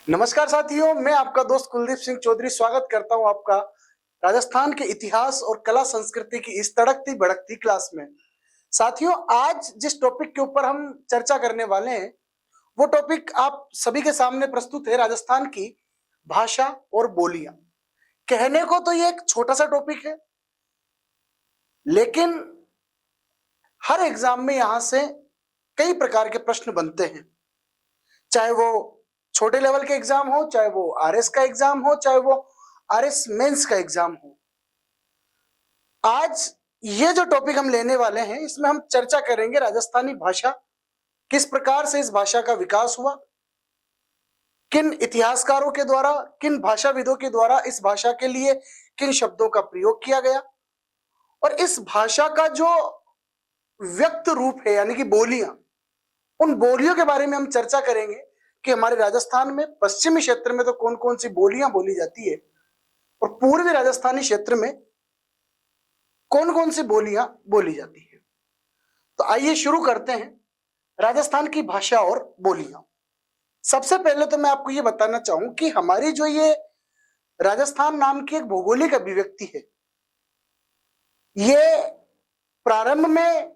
नमस्कार साथियों, मैं आपका दोस्त कुलदीप सिंह चौधरी स्वागत करता हूं आपका राजस्थान के इतिहास और कला संस्कृति की इस तड़कती भड़कती क्लास में। साथियों, आज जिस टॉपिक के ऊपर हम चर्चा करने वाले हैं वो टॉपिक आप सभी के सामने प्रस्तुत है राजस्थान की भाषा और बोलियां। कहने को तो ये एक छोटा सा टॉपिक है, लेकिन हर एग्जाम में यहां से कई प्रकार के प्रश्न बनते हैं। चाहे वो छोटे लेवल के एग्जाम हो, चाहे वो आरएस का एग्जाम हो, चाहे वो आरएस मेंस का एग्जाम हो। आज ये जो टॉपिक हम लेने वाले हैं इसमें हम चर्चा करेंगे राजस्थानी भाषा, किस प्रकार से इस भाषा का विकास हुआ, किन इतिहासकारों के द्वारा, किन भाषाविदों के द्वारा इस भाषा के लिए किन शब्दों का प्रयोग किया गया, और इस भाषा का जो व्यक्त रूप है यानी कि बोलियां, उन बोलियों के बारे में हम चर्चा करेंगे कि हमारे राजस्थान में पश्चिमी क्षेत्र में तो कौन कौन सी बोलियां बोली जाती है और पूर्वी राजस्थानी क्षेत्र में कौन कौन सी बोलियां बोली जाती है। तो आइए शुरू करते हैं राजस्थान की भाषा और बोलियां। सबसे पहले तो मैं आपको ये बताना चाहूं कि हमारी जो ये राजस्थान नाम की एक भौगोलिक अभिव्यक्ति है, ये प्रारंभ में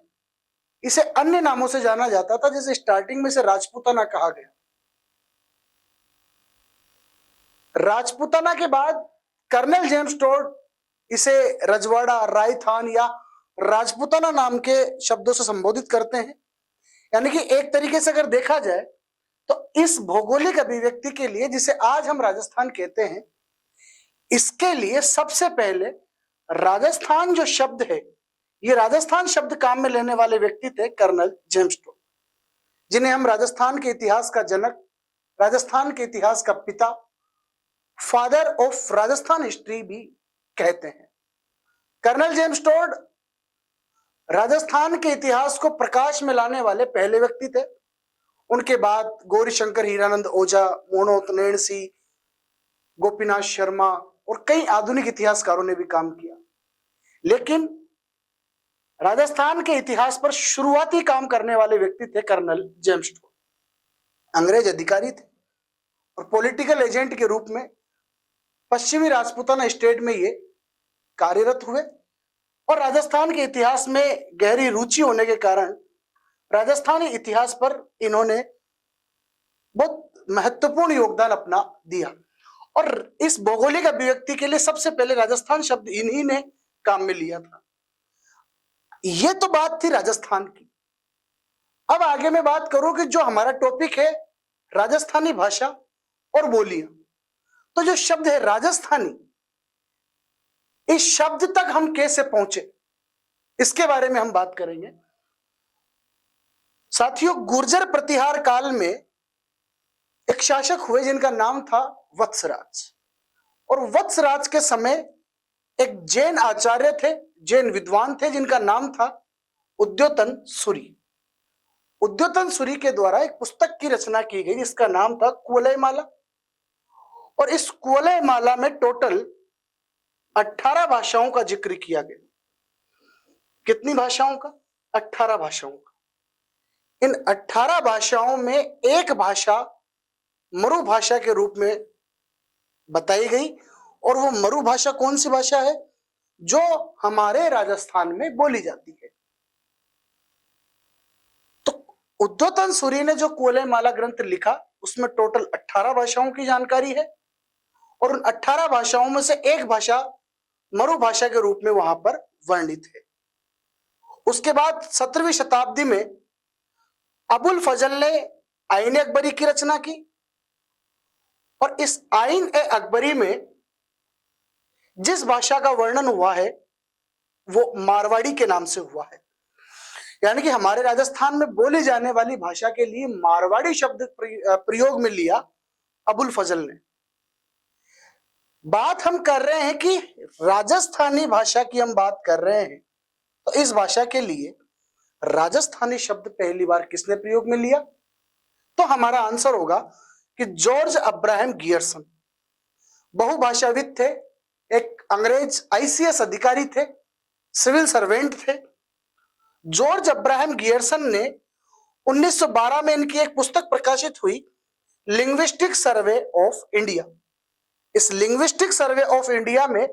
इसे अन्य नामों से जाना जाता था। जैसे स्टार्टिंग में इसे राजपूताना कहा गया। राजपूताना के बाद कर्नल जेम्स टोड इसे रजवाड़ा, रायथान या राजपूताना नाम के शब्दों से संबोधित करते हैं। यानी कि एक तरीके से अगर देखा जाए तो इस भौगोलिक अभिव्यक्ति के लिए, जिसे आज हम राजस्थान कहते हैं, इसके लिए सबसे पहले राजस्थान जो शब्द है, ये राजस्थान शब्द काम में लेने वाले व्यक्ति थे कर्नल जेम्स टोड, जिन्हें हम राजस्थान के इतिहास का जनक, राजस्थान के इतिहास का पिता, फादर ऑफ राजस्थान हिस्ट्री भी कहते हैं। कर्नल जेम्स टोड राजस्थान के इतिहास को प्रकाश में लाने वाले पहले व्यक्ति थे। उनके बाद गौरीशंकर हीरानंद ओझा, मोहनोत नैणसी, गोपीनाथ शर्मा और कई आधुनिक इतिहासकारों ने भी काम किया। लेकिन राजस्थान के इतिहास पर शुरुआती काम करने वाले व्यक्ति थे कर्नल जेम्स टोड। अंग्रेज अधिकारी थे और पॉलिटिकल एजेंट के रूप में पश्चिमी राजपूताना स्टेट में ये कार्यरत हुए, और राजस्थान के इतिहास में गहरी रुचि होने के कारण राजस्थानी इतिहास पर इन्होंने बहुत महत्वपूर्ण योगदान अपना दिया। और इस भौगोलिक अभिव्यक्ति के लिए सबसे पहले राजस्थान शब्द इन्हीं ने काम में लिया था। यह तो बात थी राजस्थान की। अब आगे मैं बात करूं कि जो हमारा टॉपिक है राजस्थानी भाषा और बोलियां, तो जो शब्द है राजस्थानी, इस शब्द तक हम कैसे पहुंचे, इसके बारे में हम बात करेंगे। साथियों, गुर्जर प्रतिहार काल में एक शासक हुए जिनका नाम था वत्सराज, और वत्सराज के समय एक जैन आचार्य थे, जैन विद्वान थे, जिनका नाम था उद्योतन सूरी। उद्योतन सूरी के द्वारा एक पुस्तक की रचना की गई जिसका नाम था कुवलय माला, और इस कुवलय माला में टोटल 18 भाषाओं का जिक्र किया गया। कितनी भाषाओं का? 18 भाषाओं का। इन 18 भाषाओं में एक भाषा मरु भाषा के रूप में बताई गई, और वो मरु भाषा कौन सी भाषा है? जो हमारे राजस्थान में बोली जाती है। तो उद्योतन सूरी ने जो कुवलय माला ग्रंथ लिखा उसमें टोटल 18 भाषाओं की जानकारी है, और उन 18 भाषाओं में से एक भाषा मरु भाषा के रूप में वहां पर वर्णित है। उसके बाद 17वीं शताब्दी में अबुल फजल ने आईन अकबरी की रचना की, और इस आईन ए अकबरी में जिस भाषा का वर्णन हुआ है वो मारवाड़ी के नाम से हुआ है। यानी कि हमारे राजस्थान में बोली जाने वाली भाषा के लिए मारवाड़ी शब्द प्रयोग में लिया अबुल फजल ने। बात हम कर रहे हैं कि राजस्थानी भाषा की हम बात कर रहे हैं, तो इस भाषा के लिए राजस्थानी शब्द पहली बार किसने प्रयोग में लिया? तो हमारा आंसर होगा कि जॉर्ज अब्राहम गियर्सन। बहुभाषाविद थे, एक अंग्रेज आईसीएस अधिकारी थे, सिविल सर्वेंट थे। जॉर्ज अब्राहम गियर्सन ने 1912 में इनकी एक पुस्तक प्रकाशित हुई लिंग्विस्टिक सर्वे ऑफ इंडिया। इस लिंग्विस्टिक सर्वे ऑफ इंडिया में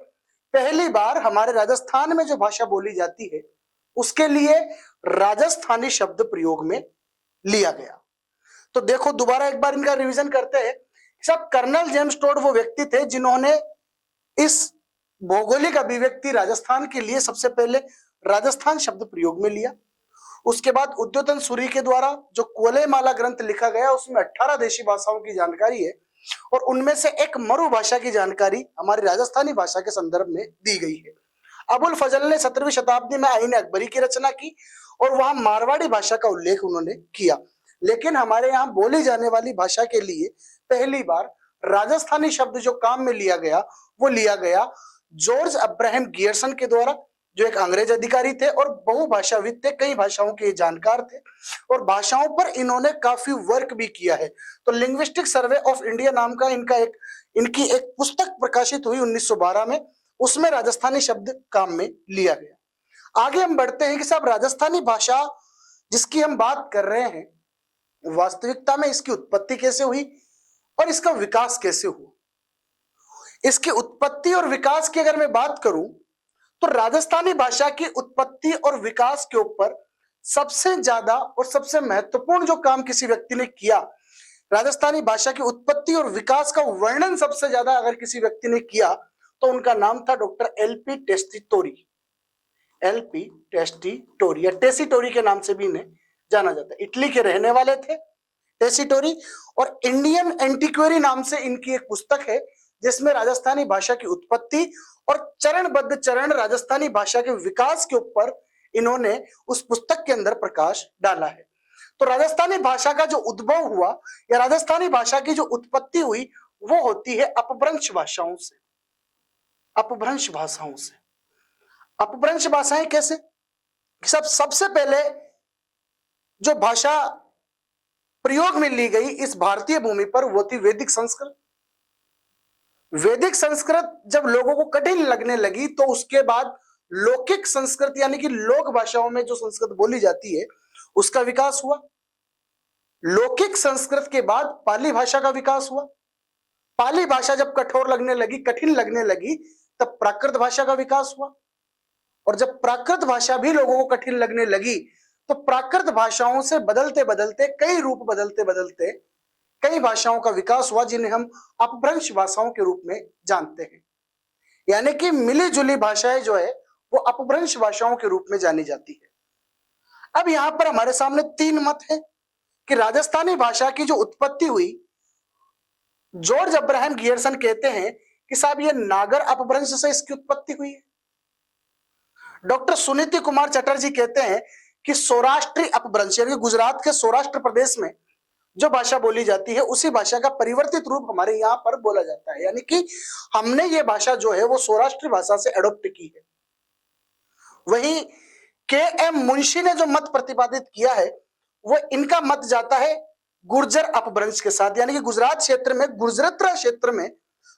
पहली बार हमारे राजस्थान में जो भाषा बोली जाती है उसके लिए राजस्थानी शब्द प्रयोग में लिया गया। तो देखो दोबारा एक बार इनका रिवीजन करते हैं। सब कर्नल जेम्स टोड वो व्यक्ति थे जिन्होंने इस भौगोलिक अभिव्यक्ति राजस्थान के लिए सबसे पहले राजस्थान शब्द प्रयोग में लिया। उसके बाद उद्योतन सूरी के द्वारा जो कोलेमाला ग्रंथ लिखा गया उसमें 18 देशी भाषाओं की जानकारी है और उनमें से एक मरु भाषा की जानकारी हमारी राजस्थानी भाषा के संदर्भ में दी गई है। अबुल फजल ने 17वीं शताब्दी में आईन अकबरी की रचना की और वहां मारवाड़ी भाषा का उल्लेख उन्होंने किया, लेकिन हमारे यहाँ बोली जाने वाली भाषा के लिए पहली बार राजस्थानी शब्द जो काम में लिया गया वो लिया गया जॉर्ज अब्राहम गियर्सन के द्वारा, जो एक अंग्रेज अधिकारी थे और बहुभाषाविद थे, कई भाषाओं के जानकार थे और भाषाओं पर इन्होंने काफी वर्क भी किया है। तो लिंग्विस्टिक सर्वे ऑफ इंडिया नाम का इनकी एक पुस्तक प्रकाशित हुई 1912 में, उसमें राजस्थानी शब्द काम में लिया गया। आगे हम बढ़ते हैं कि साहब राजस्थानी भाषा जिसकी हम बात कर रहे हैं वास्तविकता में इसकी उत्पत्ति कैसे हुई और इसका विकास कैसे हुआ। इसकी उत्पत्ति और विकास की अगर मैं बात करूं तो राजस्थानी भाषा की उत्पत्ति और विकास के ऊपर सबसे ज्यादा और सबसे महत्वपूर्ण जो काम किसी व्यक्ति ने किया, राजस्थानी भाषा की उत्पत्ति और विकास का वर्णन सबसे ज्यादा अगर किसी व्यक्ति ने किया तो उनका नाम था डॉक्टर एलपी टेस्टिटोरी। एलपी टेस्टिटोरी या टेसिटोरी के नाम से भी इन्हें जाना जाता है। इटली के रहने वाले थे टेसिटोरी और इंडियन एंटिक्वेरी नाम से इनकी एक पुस्तक है जिसमें राजस्थानी भाषा की उत्पत्ति और चरणबद्ध चरण राजस्थानी भाषा के विकास के ऊपर इन्होंने उस पुस्तक के अंदर प्रकाश डाला है। तो राजस्थानी भाषा का जो उद्भव हुआ या राजस्थानी भाषा की जो उत्पत्ति हुई वो होती है अपभ्रंश भाषाओं से। अपभ्रंश भाषाओं से। अपभ्रंश भाषाएं कैसे? सबसे पहले जो भाषा प्रयोग में ली गई इस भारतीय भूमि पर वो थी वैदिक संस्कृत। वैदिक संस्कृत जब लोगों को कठिन लगने लगी तो उसके बाद लौकिक संस्कृत यानी कि लोक भाषाओं में जो संस्कृत बोली जाती है उसका विकास हुआ। लौकिक संस्कृत के बाद पाली भाषा का विकास हुआ। पाली भाषा जब कठोर लगने लगी, कठिन लगने लगी, तब प्राकृत भाषा का विकास हुआ और जब प्राकृत भाषा भी लोगों को कठिन लगने लगी तो प्राकृत भाषाओं से बदलते बदलते कई रूप बदलते बदलते कई भाषाओं का विकास हुआ जिन्हें हम अपभ्रंश भाषाओं के रूप में जानते हैं। यानी कि मिली जुली भाषाएं जो है वो अपभ्रंश भाषाओं के रूप में जानी जाती है। अब यहां पर हमारे सामने तीन मत है कि राजस्थानी भाषा की जो उत्पत्ति हुई, जॉर्ज अब्राहम गियर्सन कहते हैं कि साहब ये नागर अपभ्रंश से इसकी उत्पत्ति हुई है। डॉक्टर सुनीति कुमार चटर्जी कहते हैं कि सौराष्ट्री अपभ्रंश यानी गुजरात के सौराष्ट्र प्रदेश में जो भाषा बोली जाती है उसी भाषा का परिवर्तित रूप हमारे यहाँ पर बोला जाता है, यानी कि हमने ये भाषा जो है वो सौराष्ट्री भाषा से एडॉप्ट की है। वहीं के एम मुंशी ने जो मत प्रतिपादित किया है वो इनका मत जाता है गुर्जर अपभ्रंश के साथ, यानी कि गुजरात क्षेत्र में गुर्जरत्रा क्षेत्र में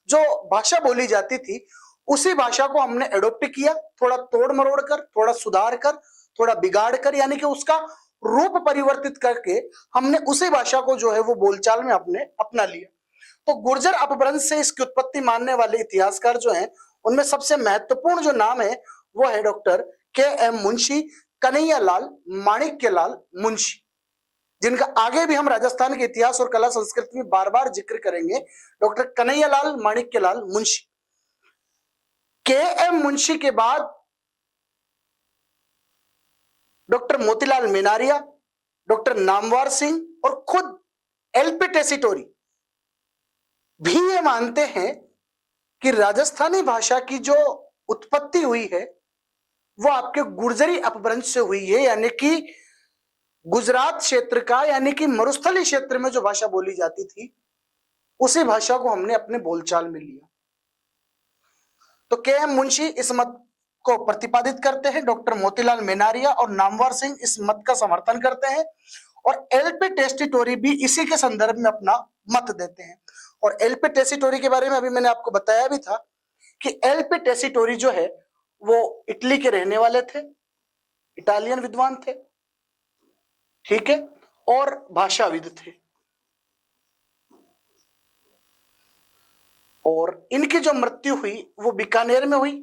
जो भाषा बोली जाती थी उसी भाषा को हमने एडॉप्ट किया, थोड़ा तोड़ मरोड़ कर, थोड़ा सुधार कर, थोड़ा बिगाड़ कर, यानी कि उसका रूप परिवर्तित करके हमने उसी भाषा को जो है वो बोलचाल में अपने अपना लिया। तो गुर्जर अपभ्रंश से इसकी उत्पत्ति मानने वाले इतिहासकार जो हैं उनमें सबसे महत्वपूर्ण जो नाम है वो है डॉक्टर के एम मुंशी, कन्हैयालाल माणिक्यलाल मुंशी, जिनका आगे भी हम राजस्थान के इतिहास और कला संस्कृति में बार बार जिक्र करेंगे। डॉक्टर कन्हैयालाल माणिक्यलाल मुंशी। के एम मुंशी के बाद डॉक्टर मोतीलाल मेनारिया, डॉक्टर नामवर सिंह और खुद एलपी टेसिटोरी भी ये मानते हैं कि राजस्थानी भाषा की जो उत्पत्ति हुई है वो आपके गुर्जरी अपभ्रंश से हुई है, यानी कि गुजरात क्षेत्र का यानी कि मरुस्थली क्षेत्र में जो भाषा बोली जाती थी उसी भाषा को हमने अपने बोलचाल में लिया। तो के एम मुंशी इस मत को प्रतिपादित करते हैं, डॉक्टर मोतीलाल मेनारिया और नामवर सिंह इस मत का समर्थन करते हैं और एलपी टेस्टिटोरी भी इसी के संदर्भ में अपना मत देते हैं। और एलपी टेस्टिटोरी के बारे में अभी मैंने आपको बताया भी था कि एलपी टेस्टिटोरी जो है वो इटली के रहने वाले थे, इटालियन विद्वान थे, ठीक है, और भाषाविद थे। और इनकी जो मृत्यु हुई वो बीकानेर में हुई।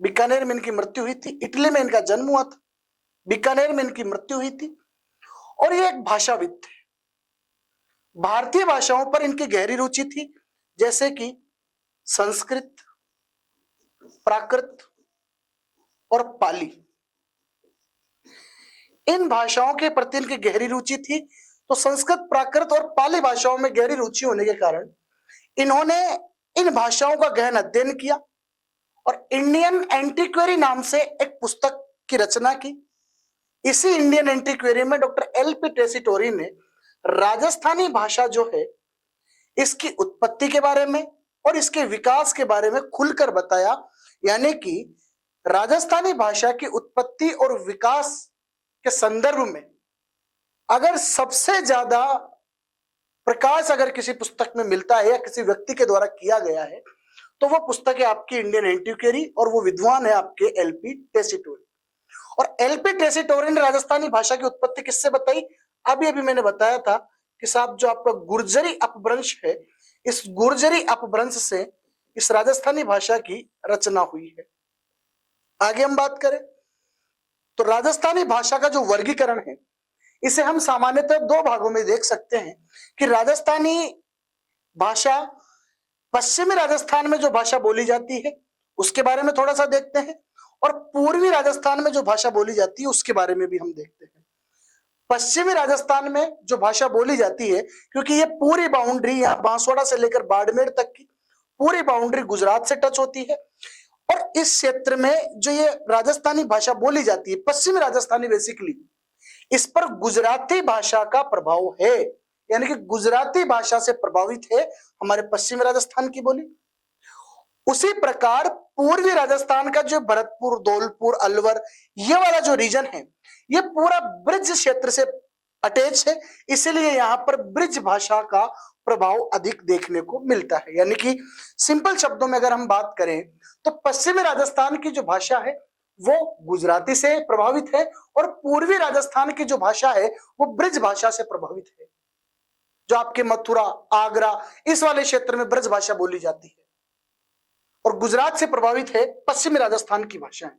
बीकानेर में इनकी मृत्यु हुई थी। इटली में इनका जन्म हुआ था, बीकानेर में इनकी मृत्यु हुई थी। और ये एक भाषाविद थे। भारतीय भाषाओं पर इनकी गहरी रुचि थी, जैसे कि संस्कृत, प्राकृत और पाली। इन भाषाओं के प्रति इनकी गहरी रुचि थी। तो संस्कृत, प्राकृत और पाली भाषाओं में गहरी रुचि होने के कारण इन्होंने इन भाषाओं का गहन अध्ययन किया और इंडियन एंटीक्वेरी नाम से एक पुस्तक की रचना की। इसी इंडियन एंटीक्वेरी में डॉक्टर एल.पी. टेसीटोरी ने राजस्थानी भाषा जो है इसकी उत्पत्ति के बारे में और इसके विकास के बारे में खुलकर बताया। यानी कि राजस्थानी भाषा की उत्पत्ति और विकास के संदर्भ में अगर सबसे ज्यादा प्रकाश अगर किसी पुस्तक में मिलता है या किसी व्यक्ति के द्वारा किया गया है तो वो पुस्तक है आपकी इंडियन एंटीक्वेरी और वो विद्वान है आपके एल.पी. टेसीटोरी। और एल.पी. टेसीटोरी ने राजस्थानी भाषा की उत्पत्ति किससे बताई? अभी अभी मैंने बताया था कि साहब जो आपका गुर्जरी अपभ्रंश है, इस गुर्जरी अपभ्रंश से इस राजस्थानी भाषा की रचना हुई है। आगे हम बात करें तो राजस्थानी भाषा का जो वर्गीकरण है इसे हम सामान्यतः दो भागों में देख सकते हैं कि राजस्थानी भाषा, पश्चिमी राजस्थान में जो भाषा बोली जाती है उसके बारे में थोड़ा सा देखते हैं और पूर्वी राजस्थान में जो भाषा बोली जाती है उसके बारे में भी हम देखते हैं। पश्चिमी राजस्थान में जो भाषा बोली जाती है, क्योंकि ये पूरी बाउंड्री यहाँ बांसवाड़ा से लेकर बाड़मेर तक की पूरी बाउंड्री गुजरात से टच होती है और इस क्षेत्र में जो ये राजस्थानी भाषा बोली जाती है, पश्चिमी राजस्थानी, बेसिकली इस पर गुजराती भाषा का प्रभाव है। यानी कि गुजराती भाषा से प्रभावित है हमारे पश्चिमी राजस्थान की बोली। उसी प्रकार पूर्वी राजस्थान का जो भरतपुर, धौलपुर, अलवर, ये वाला जो रीजन है ये पूरा ब्रिज क्षेत्र से अटैच है, इसीलिए यहाँ पर ब्रिज भाषा का प्रभाव अधिक देखने को मिलता है। यानी कि सिंपल शब्दों में अगर हम बात करें तो पश्चिमी राजस्थान की जो भाषा है वो गुजराती से प्रभावित है और पूर्वी राजस्थान की जो भाषा है वो ब्रिज भाषा से प्रभावित है। जो आपके मथुरा, आगरा, इस वाले क्षेत्र में ब्रज भाषा बोली जाती है और गुजरात से प्रभावित है पश्चिमी राजस्थान की भाषाएं।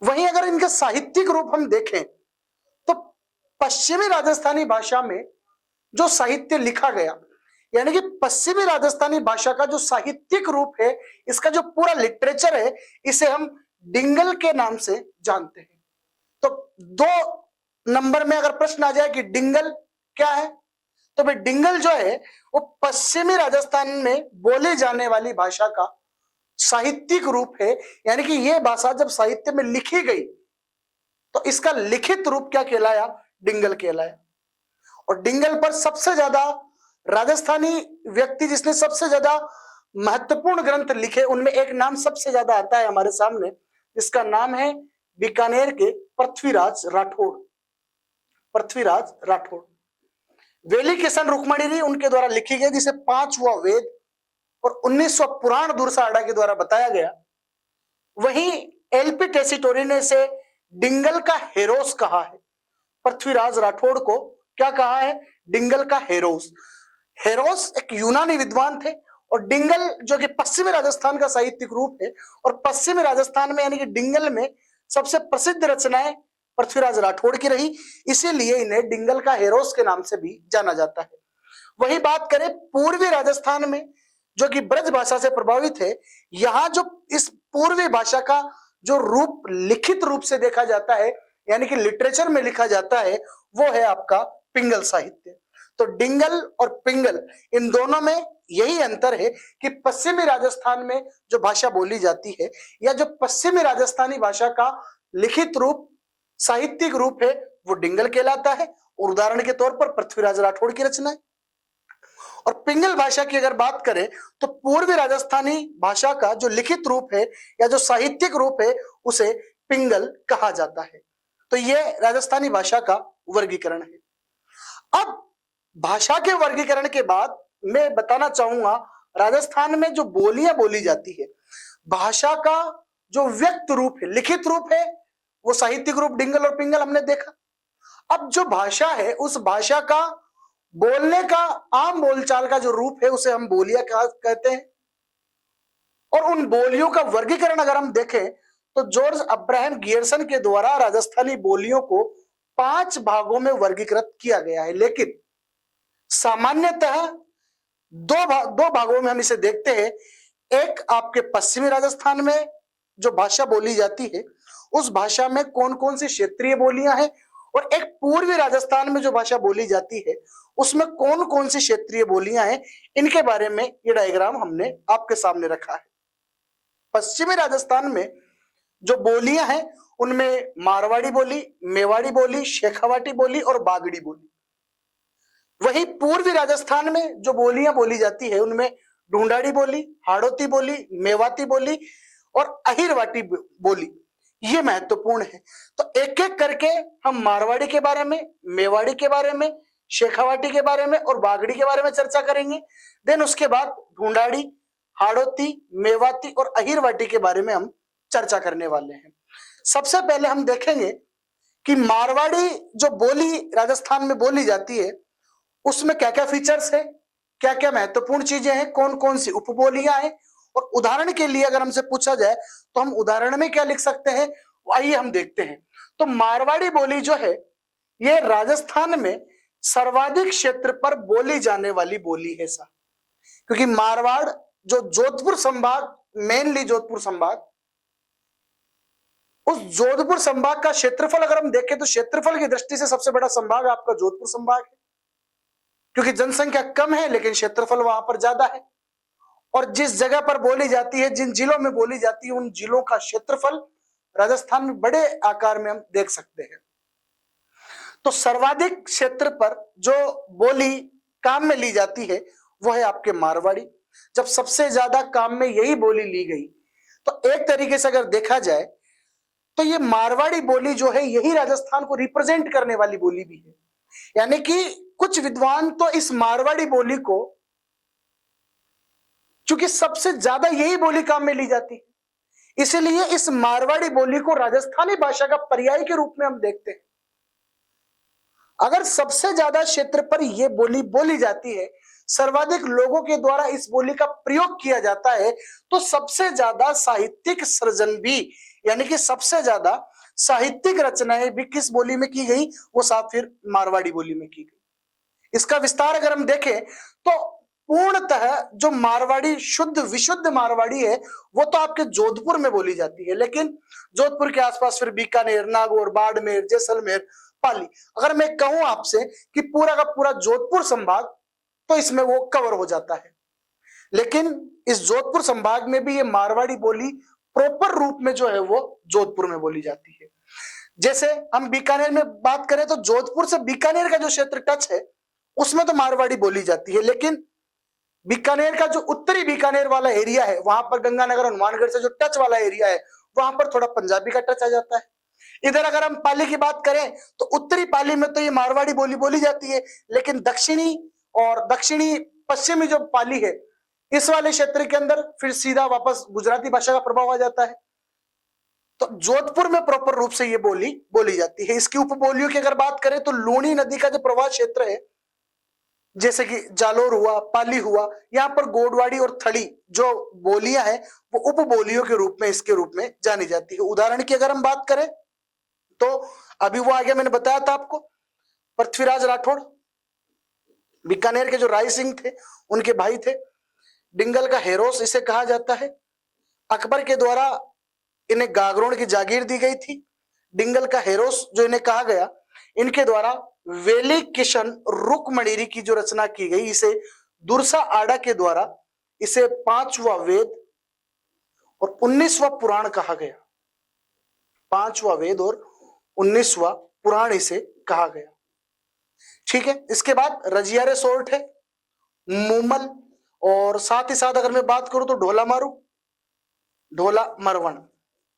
वहीं अगर इनका साहित्यिक रूप हम देखें तो पश्चिमी राजस्थानी भाषा में जो साहित्य लिखा गया, यानी कि पश्चिमी राजस्थानी भाषा का जो साहित्यिक रूप है, इसका जो पूरा लिटरेचर है, इसे हम डिंगल के नाम से जानते हैं। तो 2 नंबर में अगर प्रश्न आ जाए कि डिंगल क्या है, तो भाई डिंगल जो है वो पश्चिमी राजस्थान में बोले जाने वाली भाषा का साहित्यिक रूप है। यानी कि यह भाषा जब साहित्य में लिखी गई तो इसका लिखित रूप क्या कहलाया? डिंगल कहलाया। और डिंगल पर सबसे ज्यादा राजस्थानी व्यक्ति जिसने सबसे ज्यादा महत्वपूर्ण ग्रंथ लिखे, उनमें एक नाम सबसे ज्यादा आता है हमारे सामने, जिसका नाम है बीकानेर के पृथ्वीराज राठौड़। पृथ्वीराज राठौड़ वेली किशन रुक्मणी उनके द्वारा लिखी गई, जिसे 5वां वेद और 19वां पुराण दुर्साहड़ा के द्वारा बताया गया। वहीं एल.पी. टेसीटोरी ने इसे डिंगल का हेरोस कहा है। पृथ्वीराज राठौड़ को क्या कहा है? डिंगल का हेरोस। हेरोस एक यूनानी विद्वान थे और डिंगल जो कि पश्चिमी राजस्थान का साहित्यिक रूप है और पश्चिमी राजस्थान में यानी कि डिंगल में सबसे प्रसिद्ध रचनाएं पृथ्वीराज राठौड़ की रही, इसीलिए इन्हें डिंगल का हेरोस के नाम से भी जाना जाता है। वही बात करें पूर्वी राजस्थान में जो कि ब्रज भाषा से प्रभावित है, यहाँ जो इस पूर्वी भाषा का जो रूप लिखित रूप से देखा जाता है, यानी कि लिटरेचर में लिखा जाता है, वो है आपका पिंगल साहित्य। तो डिंगल और पिंगल इन दोनों में यही अंतर है कि पश्चिमी राजस्थान में जो भाषा बोली जाती है या जो पश्चिमी राजस्थानी भाषा का लिखित रूप, साहित्यिक रूप है, वो डिंगल कहलाता है। और उदाहरण के तौर पर पृथ्वीराज राठौड़ की रचना है। और पिंगल भाषा की अगर बात करें तो पूर्वी राजस्थानी भाषा का जो लिखित रूप है या जो साहित्यिक रूप है उसे पिंगल कहा जाता है। तो यह राजस्थानी भाषा का वर्गीकरण है। अब भाषा के वर्गीकरण के बाद मैं बताना चाहूंगा राजस्थान में जो बोलियां बोली जाती है, भाषा का जो व्यक्त रूप है, लिखित रूप है, वो साहित्यिक रूप डिंगल और पिंगल हमने देखा। अब जो भाषा है उस भाषा का बोलने का आम बोलचाल का जो रूप है उसे हम बोलियां कहते हैं। और उन बोलियों का वर्गीकरण अगर हम देखें तो जॉर्ज अब्राहम गियर्सन के द्वारा राजस्थानी बोलियों को 5 भागों में वर्गीकृत किया गया है, लेकिन सामान्यतः दो भागों में हम इसे देखते हैं। एक आपके पश्चिमी राजस्थान में जो भाषा बोली जाती है उस भाषा में कौन कौन सी क्षेत्रीय बोलियां हैं, और एक पूर्वी राजस्थान में जो भाषा बोली जाती है उसमें कौन कौन सी क्षेत्रीय बोलियां हैं। इनके बारे में ये डायग्राम हमने आपके सामने रखा है। पश्चिमी राजस्थान में जो बोलियां हैं उनमें मारवाड़ी बोली, मेवाड़ी बोली, शेखावाटी बोली और बागड़ी बोली। वहीं पूर्वी राजस्थान में जो बोलियां बोली जाती है उनमें ढूंढाड़ी बोली, हाड़ौती बोली, मेवाती बोली और अहिरवाटी बोली ये महत्वपूर्ण है। तो एक एक करके हम मारवाड़ी के बारे में, मेवाड़ी के बारे में, शेखावाटी के बारे में और बागड़ी के बारे में चर्चा करेंगे। देन उसके बाद ढूंढाड़ी, हाड़ौती, मेवाती और अहिरवाटी के बारे में हम चर्चा करने वाले हैं। सबसे पहले हम देखेंगे कि मारवाड़ी जो बोली राजस्थान में बोली जाती है उसमें क्या क्या फीचर्स है, क्या क्या महत्वपूर्ण चीजें हैं, कौन कौन सी उपबोलियां हैं। और उदाहरण के लिए अगर हमसे पूछा जाए तो हम उदाहरण में क्या लिख सकते हैं, आइए हम देखते हैं। तो मारवाड़ी बोली जो है ये राजस्थान में सर्वाधिक क्षेत्र पर बोली जाने वाली बोली है सा, क्योंकि मारवाड़ जो जोधपुर संभाग, मेनली जोधपुर संभाग, उस जोधपुर संभाग का क्षेत्रफल अगर हम देखें तो क्षेत्रफल की दृष्टि से सबसे बड़ा संभाग आपका जोधपुर संभाग है, क्योंकि जनसंख्या कम है लेकिन क्षेत्रफल वहां पर ज्यादा है। और जिस जगह पर बोली जाती है, जिन जिलों में बोली जाती है, उन जिलों का क्षेत्रफल राजस्थान में बड़े आकार में हम देख सकते हैं। तो सर्वाधिक क्षेत्र पर जो बोली काम में ली जाती है वो है आपके मारवाड़ी। जब सबसे ज्यादा काम में यही बोली ली गई तो एक तरीके से अगर देखा जाए तो ये मारवाड़ी बोली जो है यही राजस्थान को रिप्रेजेंट करने वाली बोली भी है। यानी कि कुछ विद्वान तो इस मारवाड़ी बोली को, क्योंकि सबसे ज्यादा यही बोली काम में ली जाती है, इसलिए इस मारवाड़ी बोली को राजस्थानी भाषा का पर्याय के रूप में हम देखते हैं। अगर सबसे ज्यादा क्षेत्र पर यह बोली बोली जाती है, सर्वाधिक लोगों के द्वारा इस बोली का प्रयोग किया जाता है, तो सबसे ज्यादा साहित्यिक सृजन भी, यानी कि सबसे ज्यादा साहित्यिक रचनाएं भी किस बोली में की गई, वो साथ फिर मारवाड़ी बोली में की गई। इसका विस्तार अगर हम देखें तो पूर्णतः जो मारवाड़ी, शुद्ध विशुद्ध मारवाड़ी है वो तो आपके जोधपुर में बोली जाती है, लेकिन जोधपुर के आसपास फिर बीकानेर, नागौर, बाड़मेर, जैसलमेर, पाली, अगर मैं कहूं आपसे कि पूरा का पूरा जोधपुर संभाग, तो इसमें वो कवर हो जाता है। लेकिन इस जोधपुर संभाग में भी ये मारवाड़ी बोली प्रॉपर रूप में जो है वो जोधपुर में बोली जाती है। जैसे हम बीकानेर में बात करें तो जोधपुर से बीकानेर का जो क्षेत्र टच है उसमें तो मारवाड़ी बोली जाती है, लेकिन बीकानेर का जो उत्तरी बीकानेर वाला एरिया है, वहां पर गंगानगर, हनुमानगढ़ से जो टच वाला एरिया है, वहां पर थोड़ा पंजाबी का टच आ जाता है। इधर अगर हम पाली की बात करें तो उत्तरी पाली में तो ये मारवाड़ी बोली बोली जाती है, लेकिन दक्षिणी और दक्षिणी पश्चिमी जो पाली है इस वाले क्षेत्र के अंदर फिर सीधा वापस गुजराती भाषा का प्रभाव आ जाता है। तो जोधपुर में प्रॉपर रूप से ये बोली बोली जाती है। इसकी उपबोलियों की अगर बात करें तो लूणी नदी का जो प्रवाह क्षेत्र है, जैसे कि जालोर हुआ, पाली हुआ, यहाँ पर गोडवाड़ी और थड़ी जो बोलियां हैं वो उपबोलियों के रूप में, इसके रूप में जानी जाती है। उदाहरण की अगर हम बात करें तो अभी वो आगे मैंने बताया था आपको, पृथ्वीराज राठौड़, बीकानेर के जो राय सिंह थे उनके भाई थे। डिंगल का हेरोस इसे कहा जाता है। अकबर के द्वारा इन्हें गागरोन की जागीर दी गई थी। डिंगल का हेरोस जो इन्हें कहा गया, इनके द्वारा वेली किशन रुकमणिरी की जो रचना की गई, इसे दुर्सा आड़ा के द्वारा इसे 5वां वेद और 19वां पुराण कहा गया। 5वां वेद और 19वां पुराण इसे कहा गया। ठीक है, इसके बाद रजियारे सोर्ट है, मूमल, और साथ ही साथ अगर मैं बात करूं तो ढोला मारू, ढोला मरवण,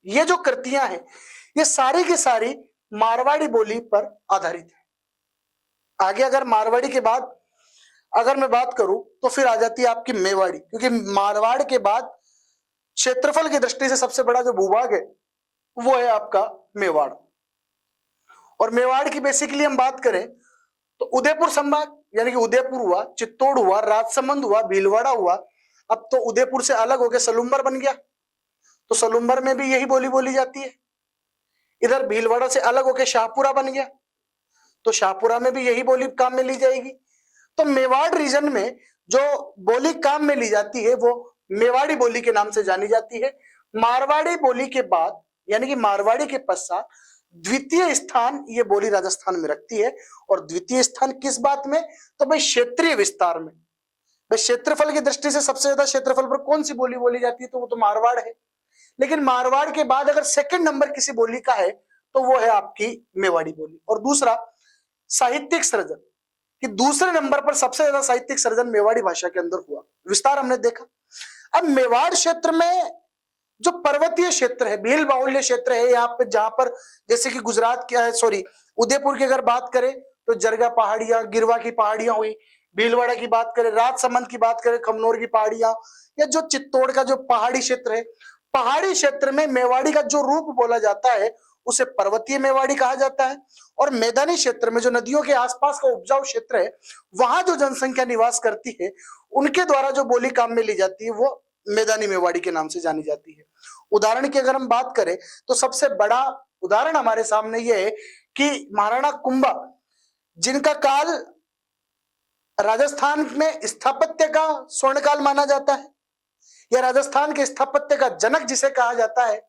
ये जो कृतियां हैं ये सारी की सारी मारवाड़ी बोली पर आधारित है। आगे अगर मारवाड़ी के बाद अगर मैं बात करूं तो फिर आ जाती है आपकी मेवाड़ी, क्योंकि मारवाड़ के बाद क्षेत्रफल की दृष्टि से सबसे बड़ा जो भूभाग है वो है आपका मेवाड़। और मेवाड़ की बेसिकली हम बात करें तो उदयपुर संभाग, यानी कि उदयपुर हुआ, चित्तौड़ हुआ, राजसमंद हुआ, भीलवाड़ा हुआ। अब तो उदयपुर से अलग होकर सलूम्बर बन गया, तो सलूम्बर में भी यही बोली बोली जाती है। इधर भीलवाड़ा से अलग होकर शाहपुरा बन गया, तो शाहपुरा में भी यही बोली काम में ली जाएगी। तो मेवाड़ रीजन में जो बोली काम में ली जाती है वो मेवाड़ी बोली के नाम से जानी जाती है। मारवाड़ी बोली के बाद यानी कि मारवाड़ी के पश्चात द्वितीय स्थान ये बोली राजस्थान में रखती है। और द्वितीय स्थान किस बात में? तो भाई क्षेत्रीय विस्तार में। भाई क्षेत्रफल की दृष्टि से सबसे ज्यादा क्षेत्रफल पर कौन सी बोली बोली जाती है? तो वो तो मारवाड़ है। लेकिन मारवाड़ के बाद अगर सेकंड नंबर किसी बोली का है तो वो है आपकी मेवाड़ी बोली। और दूसरा साहित्यिक सृजन, कि दूसरे नंबर पर सबसे ज्यादा साहित्यिक सृजन मेवाड़ी भाषा के अंदर हुआ। विस्तार हमने देखा। अब मेवाड़ क्षेत्र में जो पर्वतीय क्षेत्र है, भील बाहुल्य क्षेत्र है, यहाँ पे जहां पर जैसे कि गुजरात क्या है, सॉरी उदयपुर की अगर बात करें तो जरगा पहाड़ियां, गिरवा की पहाड़ियां हुई, भीलवाड़ा की बात करें, राजसमंद की बात करें, खमनोर की पहाड़ियां, या जो चित्तौड़ का जो पहाड़ी क्षेत्र है, पहाड़ी क्षेत्र में मेवाड़ी का जो रूप बोला जाता है उसे पर्वतीय मेवाड़ी कहा जाता है। और मैदानी क्षेत्र में जो नदियों के आसपास का उपजाऊ क्षेत्र है, वहां जो जनसंख्या निवास करती है उनके द्वारा जो बोली काम में ली जाती है वो मैदानी मेवाड़ी के नाम से जानी जाती है। उदाहरण की अगर हम बात करें तो सबसे बड़ा उदाहरण हमारे सामने यह है कि महाराणा कुंभा, जिनका काल राजस्थान में स्थापत्य का स्वर्णकाल माना जाता है, या राजस्थान के स्थापत्य का जनक जिसे कहा जाता है,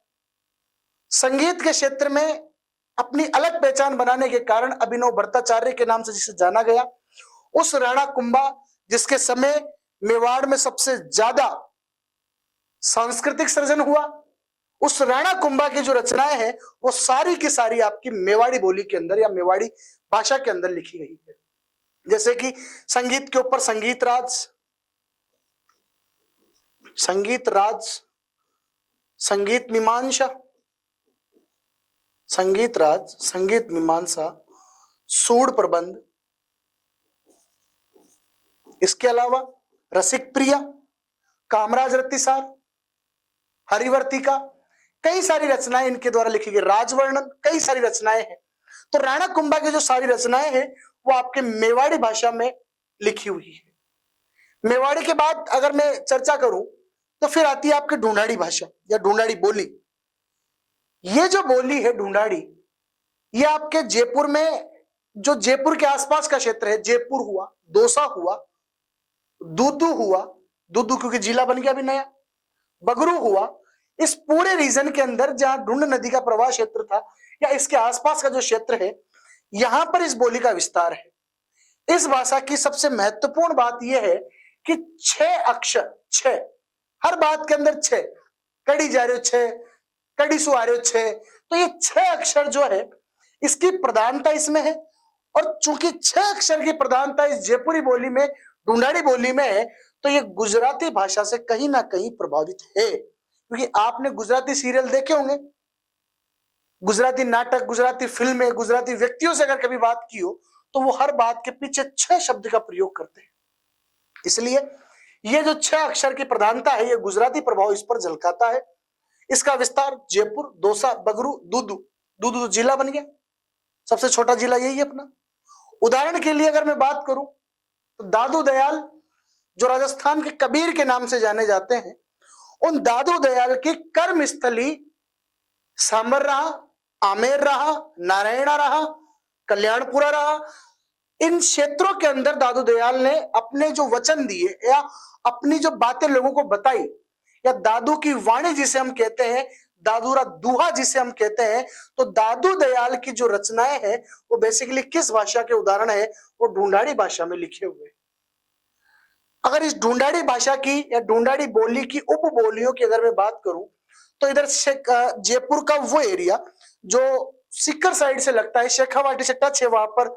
संगीत के क्षेत्र में अपनी अलग पहचान बनाने के कारण अभिनव भट्टाचार्य के नाम से जिसे जाना गया, उस राणा कुंभा जिसके समय मेवाड़ में सबसे ज्यादा सांस्कृतिक सृजन हुआ, उस राणा कुंभा की जो रचनाएं हैं वो सारी की सारी आपकी मेवाड़ी बोली के अंदर या मेवाड़ी भाषा के अंदर लिखी गई है। जैसे कि संगीत के ऊपर संगीत राज, संगीत मीमांसा, संगीत राज, संगीत मीमांसा, सूड प्रबंध, इसके अलावा रसिक प्रिया, कामराज रतिसार, हरिवर्तिका, कई सारी रचनाएं इनके द्वारा लिखी गई, राजवर्णन, कई सारी रचनाएं हैं। तो राणा कुंभा की जो सारी रचनाएं हैं वो आपके मेवाड़ी भाषा में लिखी हुई है। मेवाड़ी के बाद अगर मैं चर्चा करूं तो फिर आती है आपकी ढूंढाड़ी भाषा या ढूंढाड़ी बोली। ये जो बोली है ढूंढाड़ी, ये आपके जयपुर में, जो जयपुर के आसपास का क्षेत्र है, जयपुर हुआ, दौसा हुआ, दूदू हुआ, दूदू क्योंकि जिला बन गया अभी नया, बगरू हुआ, इस पूरे रीजन के अंदर जहां ढूंढ नदी का प्रवाह क्षेत्र था या इसके आसपास का जो क्षेत्र है, यहां पर इस बोली का विस्तार है। इस भाषा की सबसे महत्वपूर्ण बात यह है कि 6 अक्षर, 6 हर बात के अंदर 6, कड़ी जा रहे हो 6, कड़ी सु आ रहे हो 6, तो ये 6 अक्षर जो है इसकी प्रधानता इसमें है। और चूंकि 6 अक्षर की प्रधानता इस जयपुरी बोली में, ढूंढाड़ी बोली में है, तो ये गुजराती भाषा से कहीं ना कहीं प्रभावित है। क्योंकि आपने गुजराती सीरियल देखे होंगे, गुजराती नाटक, गुजराती फिल्में, गुजराती व्यक्तियों से अगर कभी बात की हो तो वो हर बात के पीछे 6 शब्द का प्रयोग करते हैं। इसलिए ये जो 6 अक्षर की प्रधानता है ये गुजराती प्रभाव इस पर झलकाता है। इसका विस्तार जयपुर, दौसा, बगरू, दूदू, दूदू तो जिला बन गया, सबसे छोटा जिला यही है अपना। उदाहरण के लिए अगर मैं बात करूं तो दादू दयाल जो राजस्थान के कबीर के नाम से जाने जाते हैं, उन दादू दयाल की कर्म स्थली सांबर रहा, आमेर रहा, नारायणा रहा, कल्याणपुरा रहा। इन क्षेत्रों के अंदर दादू दयाल ने अपने जो वचन दिए या अपनी जो बातें लोगों को बताई, या दादू की वाणी जिसे हम कहते हैं, दादूरा दुहा जिसे हम कहते हैं, तो दादू दयाल की जो रचनाएं हैं वो बेसिकली किस भाषा के उदाहरण है? वो ढूंढाड़ी भाषा में लिखे हुए। अगर इस ढूंढाड़ी भाषा की या ढूंढाड़ी बोली की उपबोलियों की अगर मैं बात करूं तो इधर जयपुर का वो एरिया जो सीकर साइड से लगता है, शेखावाटी से टच है, वहां पर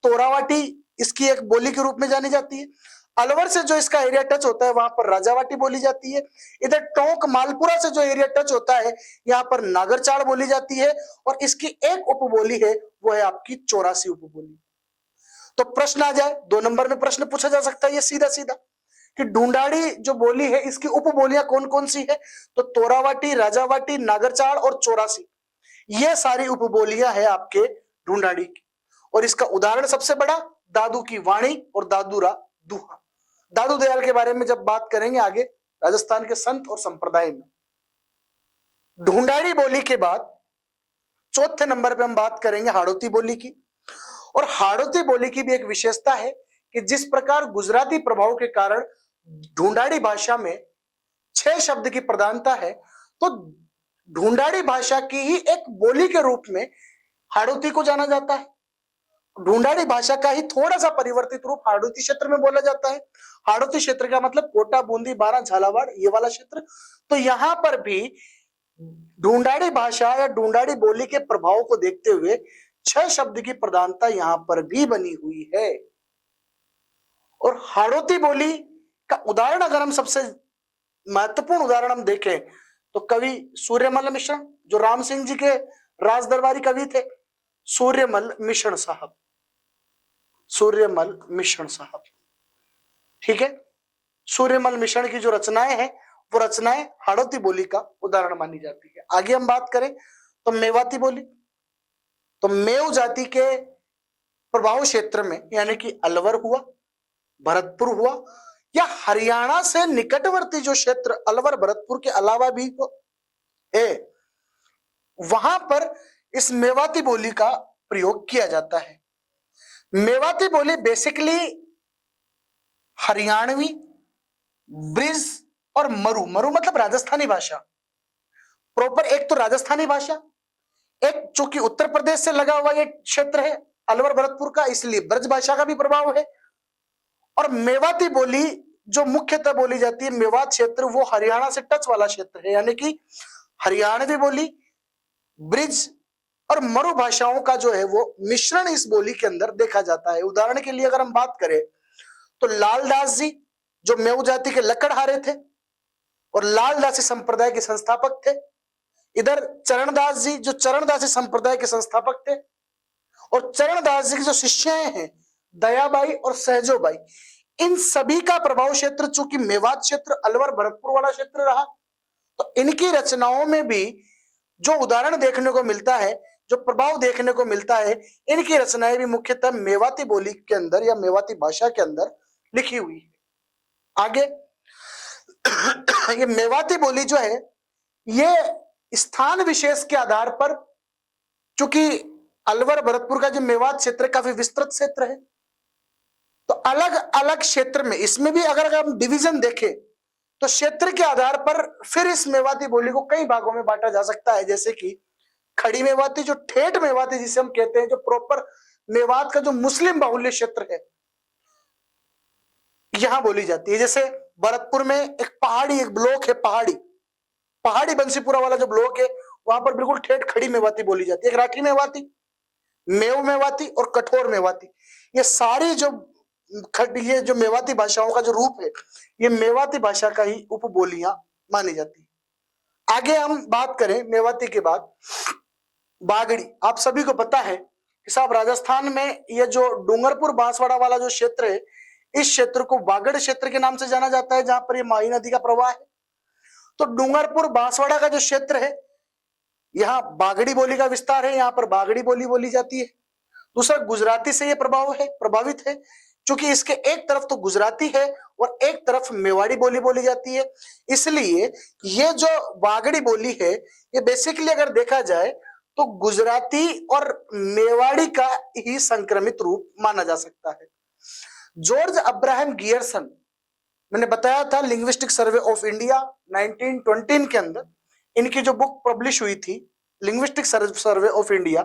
तोरावाटी इसकी एक बोली के रूप में जानी जाती है। अलवर से जो इसका एरिया टच होता है वहां पर राजावाटी बोली जाती है। इधर टोंक मालपुरा से जो एरिया टच होता है यहाँ पर नागरचाड़ बोली जाती है। और इसकी एक उपबोली है वो है आपकी 84 उपबोली। तो प्रश्न आ जाए, 2 नंबर में प्रश्न पूछा जा सकता है ये सीधा सीधा कि ढूंढाड़ी जो बोली है इसकी उपबोलियां कौन कौन सी है? तो तोरावाटी, राजावाटी, नागरचाड़ और 84, ये सारी उपबोलियां है आपके ढूंढाड़ी की। और इसका उदाहरण सबसे बड़ा दादू की वाणी और दादूरा दुहा। दादू दयाल के बारे में जब बात करेंगे आगे राजस्थान के संत और संप्रदाय में। ढूंढाड़ी बोली के बाद चौथे नंबर पे हम बात करेंगे हाड़ौती बोली की। और हाड़ौती बोली की भी एक विशेषता है कि जिस प्रकार गुजराती प्रभाव के कारण ढूंढाड़ी भाषा में 6 शब्द की प्रधानता है, तो ढूंढाड़ी भाषा की ही एक बोली के रूप में हाड़ौती को जाना जाता है। ढूंढाड़ी भाषा का ही थोड़ा सा परिवर्तित रूप हाड़ौती क्षेत्र में बोला जाता है। हाड़ौती क्षेत्र का मतलब कोटा, बूंदी, बारां, झालावाड़, ये वाला क्षेत्र। तो यहां पर भी ढूंढाड़ी भाषा या ढूंढाड़ी बोली के प्रभाव को देखते हुए 6 शब्द की प्रधानता यहां पर भी बनी हुई है। और हाड़ौती बोली का उदाहरण अगर हम सबसे महत्वपूर्ण उदाहरण हम देखें तो कवि सूर्यमल मिश्रण, जो राम सिंह जी के राज दरबारी कवि थे, सूर्यमल मिश्रण साहब, सूर्यमल मिश्रण साहब, ठीक है। सूर्यमल मिश्रण की जो रचनाएं हैं वो रचनाएं हाड़ौती बोली का उदाहरण मानी जाती है। आगे हम बात करें तो मेवाती बोली, तो मेव जाति के प्रभाव क्षेत्र में यानी कि अलवर हुआ, भरतपुर हुआ, या हरियाणा से निकटवर्ती जो क्षेत्र अलवर भरतपुर के अलावा भी है, वहां पर इस मेवाती बोली का प्रयोग किया जाता है। मेवाती बोली बेसिकली हरियाणवी, ब्रिज और मरु, मरु मतलब राजस्थानी भाषा प्रॉपर, एक तो राजस्थानी भाषा, एक चूंकि उत्तर प्रदेश से लगा हुआ ये क्षेत्र है अलवर भरतपुर का, इसलिए ब्रज भाषा का भी प्रभाव है। और मेवाती बोली जो मुख्यतः बोली जाती है मेवात क्षेत्र, वो हरियाणा से टच वाला क्षेत्र है, यानी कि हरियाणवी बोली, ब्रिज और मरु भाषाओं का जो है वो मिश्रण इस बोली के अंदर देखा जाता है। उदाहरण के लिए अगर हम बात करें तो लालदास जी जो मेव जाति के लकड़हारे थे और लालदासी संप्रदाय के संस्थापक थे, इधर चरणदास जी जो चरणदासी संप्रदाय के संस्थापक थे, और चरणदास जी की जो शिष्याएं हैं दयाबाई और सहजोबाई, इन सभी का प्रभाव क्षेत्र चूंकि मेवात क्षेत्र अलवर भरतपुर वाला क्षेत्र रहा, तो इनकी रचनाओं में भी जो उदाहरण देखने को मिलता है, जो प्रभाव देखने को मिलता है, इनकी रचनाएं भी मुख्यतः मेवाती बोली के अंदर या मेवाती भाषा के अंदर लिखी हुई है। आगे ये मेवाती बोली जो है ये स्थान विशेष के आधार पर, चूंकि अलवर भरतपुर का जो मेवात क्षेत्र काफी विस्तृत क्षेत्र है, तो अलग अलग क्षेत्र में इसमें भी अगर हम डिवीजन देखें तो क्षेत्र के आधार पर फिर इस मेवाती बोली को कई भागों में बांटा जा सकता है। जैसे कि खड़ी मेवाती, जो ठेठ मेवाती जिसे हम कहते हैं, जो प्रॉपर मेवात का जो मुस्लिम बाहुल्य क्षेत्र है यहां बोली जाती है। जैसे भरतपुर में एक पहाड़ी एक ब्लॉक है, पहाड़ी बंसीपुरा वाला जो ब्लॉक है, वहां पर बिल्कुल ठेठ खड़ी मेवाती बोली जाती है। एक राठी मेवाती, मेव मेवाती और कठोर मेवाती, ये सारी ये जो मेवाती भाषाओं का जो रूप है, ये मेवाती भाषा का ही उपबोलियां मानी जाती है। आगे हम बात करें मेवाती के बाद बागड़ी। आप सभी को पता है कि साहब राजस्थान में ये जो डूंगरपुर बांसवाड़ा वाला जो क्षेत्र है, इस क्षेत्र को बागड़ क्षेत्र के नाम से जाना जाता है, जहां पर ये माही नदी का प्रवाह है। तो डूंगरपुर बांसवाड़ा का जो क्षेत्र है, यहाँ बागड़ी बोली का विस्तार है, यहाँ पर बागड़ी बोली बोली जाती है। दूसरा गुजराती से ये प्रभावित है, क्योंकि इसके एक तरफ तो गुजराती है और एक तरफ मेवाड़ी बोली बोली जाती है, इसलिए ये जो बागड़ी बोली है ये बेसिकली अगर देखा जाए तो गुजराती और मेवाड़ी का ही संक्रमित रूप माना जा सकता है। जॉर्ज अब्राहम गियर्सन, मैंने बताया था लिंग्विस्टिक सर्वे ऑफ इंडिया 1920 के अंदर इनकी जो बुक पब्लिश हुई थी लिंग्विस्टिक सर्वे ऑफ इंडिया,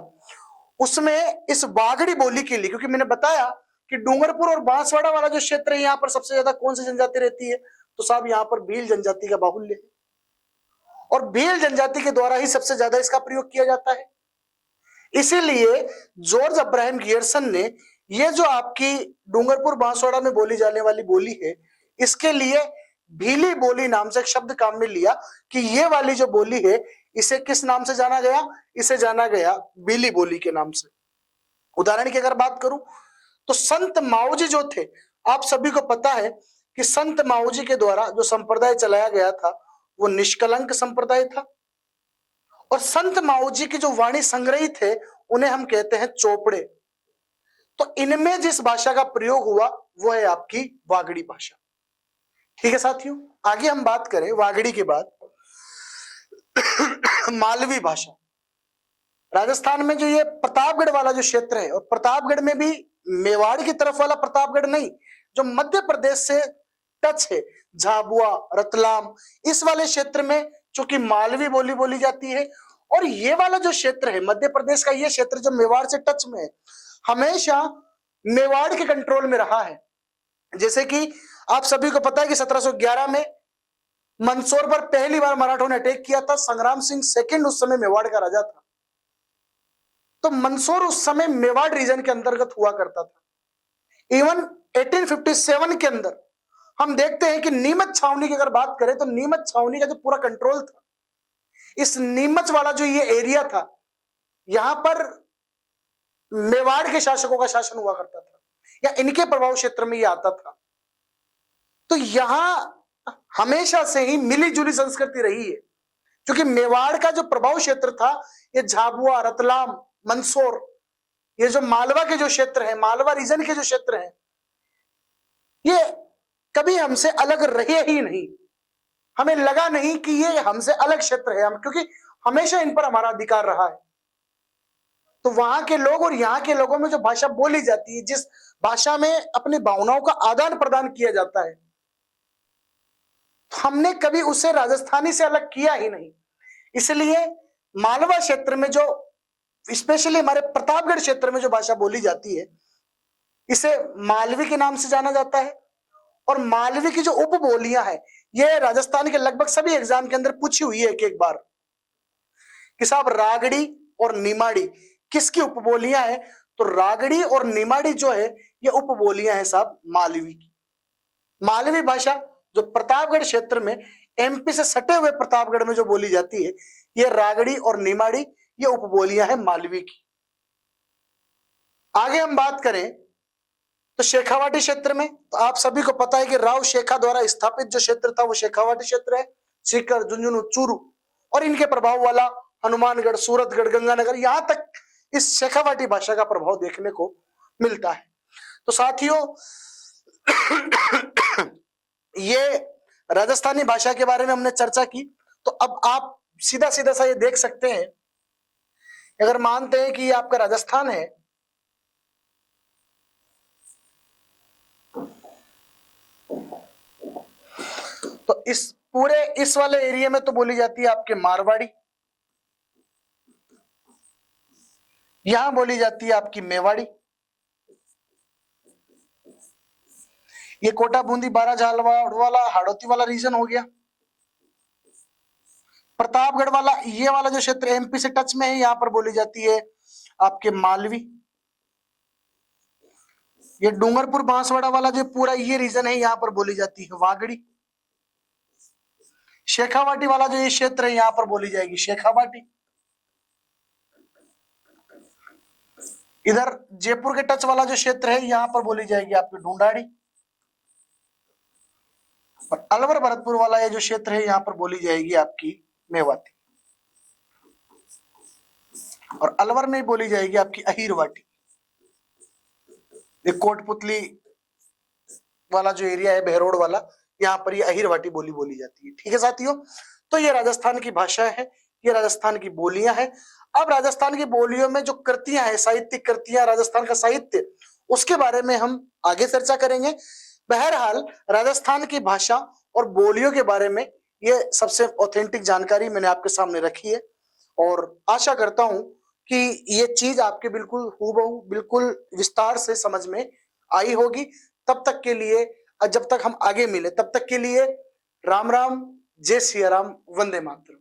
उसमें इस बागड़ी बोली के लिए, क्योंकि मैंने बताया कि डूंगरपुर और बांसवाड़ा वाला जो क्षेत्र है यहाँ पर सबसे ज्यादा कौन सी जनजाति रहती है, तो साहब यहाँ पर भील जनजाति का बाहुल्य है, और भील जनजाति के द्वारा ही सबसे ज्यादा इसका प्रयोग किया जाता है। इसीलिए जॉर्ज अब्राहम गियर्सन ने ये जो आपकी डूंगरपुर बांसवाड़ा में बोली जाने वाली बोली है, इसके लिए भीली बोली नाम से एक शब्द काम में लिया कि ये वाली जो बोली है इसे किस नाम से जाना गया, इसे जाना गया भीली बोली के नाम से। उदाहरण की अगर बात करूं तो संत माऊजी जो थे, आप सभी को पता है कि संत माऊजी के द्वारा जो संप्रदाय चलाया गया था वो निष्कलंक संप्रदाय था, और संत माऊजी की जो वाणी संग्रहित है उन्हें हम कहते हैं चोपड़े। तो इनमें जिस भाषा का प्रयोग हुआ वो है आपकी वागड़ी भाषा। ठीक है साथियों, आगे हम बात करें वागड़ी के बाद मालवी भाषा। राजस्थान में जो ये प्रतापगढ़ वाला जो क्षेत्र है, और प्रतापगढ़ में भी मेवाड़ की तरफ वाला प्रतापगढ़ नहीं, जो मध्य प्रदेश से टच है, झाबुआ, रतलाम, इस वाले क्षेत्र में चूंकि मालवी बोली बोली जाती है। और ये वाला जो क्षेत्र है मध्य प्रदेश का, ये क्षेत्र जो मेवाड़ से टच में है, हमेशा मेवाड़ के कंट्रोल में रहा है। जैसे कि आप सभी को पता है कि 1711 में मंदसौर पर पहली बार मराठों ने अटैक किया था। संग्राम सिंह सेकंड उस समय मेवाड़ का राजा था। तो मंदसौर उस समय मेवाड़ रीजन के अंतर्गत हुआ करता था। इवन 1857 के अंदर हम देखते हैं कि नीमच छावनी की अगर बात करें तो नीमच छावनी का जो पूरा कंट्रोल था, इस नीमच वाला जो ये एरिया था, यहां पर मेवाड़ के शासकों का शासन हुआ करता था, या इनके प्रभाव क्षेत्र में ये आता था। तो यहां हमेशा से ही मिली जुली संस्कृति रही है, क्योंकि मेवाड़ का जो प्रभाव क्षेत्र था, ये झाबुआ, रतलाम, मंदसौर, ये जो मालवा के जो क्षेत्र है, मालवा रीजन के जो क्षेत्र है, ये कभी हमसे अलग रहे ही नहीं। हमें लगा नहीं कि ये हमसे अलग क्षेत्र है, हम क्योंकि हमेशा इन पर हमारा अधिकार रहा है। तो वहां के लोग और यहाँ के लोगों में जो भाषा बोली जाती है, जिस भाषा में अपनी भावनाओं का आदान प्रदान किया जाता है, हमने कभी उसे राजस्थानी से अलग किया ही नहीं। इसलिए मालवा क्षेत्र में जो, स्पेशली हमारे प्रतापगढ़ क्षेत्र में जो भाषा बोली जाती है, इसे मालवी के नाम से जाना जाता है। और मालवी की जो उपबोलियां हैं, ये राजस्थान के लगभग सभी एग्जाम के अंदर पूछी हुई है एक बार कि साहब रागड़ी और निमाड़ी किसकी उपबोलियां हैं। तो रागड़ी और निमाड़ी जो है, ये उपबोलियां हैं साहब मालवी की। मालवी भाषा जो प्रतापगढ़ क्षेत्र में, एमपी से सटे हुए प्रतापगढ़ में जो बोली जाती है, ये रागड़ी और निमाड़ी, ये उपबोलियां हैं मालवी की। आगे हम बात करें तो शेखावाटी क्षेत्र में, तो आप सभी को पता है कि राव शेखा द्वारा स्थापित जो क्षेत्र था वो शेखावाटी क्षेत्र है। सीकर, झुंझुनू, चूरू और इनके प्रभाव वाला हनुमानगढ़, सूरतगढ़, गंगानगर, यहां तक इस शेखावाटी भाषा का प्रभाव देखने को मिलता है। तो साथियों, ये राजस्थानी भाषा के बारे में हमने चर्चा की। तो अब आप सीधा सीधा सा ये देख सकते हैं, अगर मानते हैं कि ये आपका राजस्थान है, तो इस पूरे इस वाले एरिया में तो बोली जाती है आपके मारवाड़ी, यहां बोली जाती है आपकी मेवाड़ी, ये कोटा, बूंदी, बारा, झालावाड़ वाला, हाड़ौती वाला रीजन हो गया। प्रतापगढ़ वाला, ये वाला जो क्षेत्र एमपी से टच में है, यहां पर बोली जाती है आपके मालवी। ये डूंगरपुर, बांसवाड़ा वाला जो पूरा ये रीजन है, यहां पर बोली जाती है वागड़ी। शेखावाटी वाला जो ये क्षेत्र है, यहां पर बोली जाएगी शेखावाटी। इधर जयपुर के टच वाला जो क्षेत्र है, यहां पर बोली जाएगी आपकी ढूंढाड़ी। और अलवर भरतपुर वाला ये जो क्षेत्र है, यहां पर बोली जाएगी आपकी मेवाती। और अलवर में बोली जाएगी आपकी अहीरवाटी। ये कोटपुतली वाला जो एरिया है, बहरोड वाला, यहाँ पर ये अहीरवाटी बोली बोली जाती है। ठीक है साथियों, तो ये राजस्थान की भाषा है, ये राजस्थान की बोलियां हैं। अब राजस्थान की बोलियों में जो कृतियां हैं, साहित्यिक कृतियां, राजस्थान का साहित्य, उसके बारे में हम आगे चर्चा करेंगे। बहरहाल राजस्थान की भाषा और बोलियों के बारे में ये सबसे ऑथेंटिक जानकारी मैंने आपके सामने रखी है, और आशा करता हूं कि ये चीज आपके बिल्कुल हूबहू, बिल्कुल विस्तार से समझ में आई होगी। तब तक के लिए, जब तक हम आगे मिले, तब तक के लिए राम राम, जय सिया राम, वंदे मातरम।